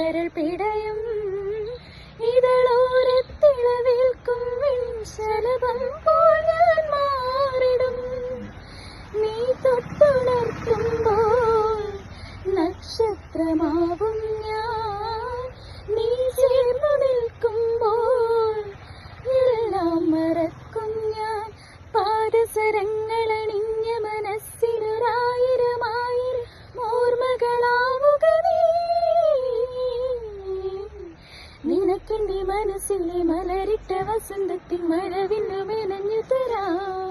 കരൾ പിടയും ഇതളോരത്തിളവേൽക്കും ശലഭം പോൽ ഞാൻ മാറിടും. നീ തൊട്ടുണർത്തുമ്പോൾ നക്ഷത്രമാവും ഞാൻ. നീ ചേർന്നു നിൽക്കുമ്പോൾ എല്ലാം മറക്കും ഞാൻ. പാദസരങ്ങളണിഞ്ഞ മനസ്സിലൊരായിരമായിരം ഓർമ്മകളാവുക നീ. നിനക്കെന്റെ മനസ്സിലെ മലരിട്ട വസന്തത്തിൽ മഴവിന്നു മെനഞ്ഞു തരാം.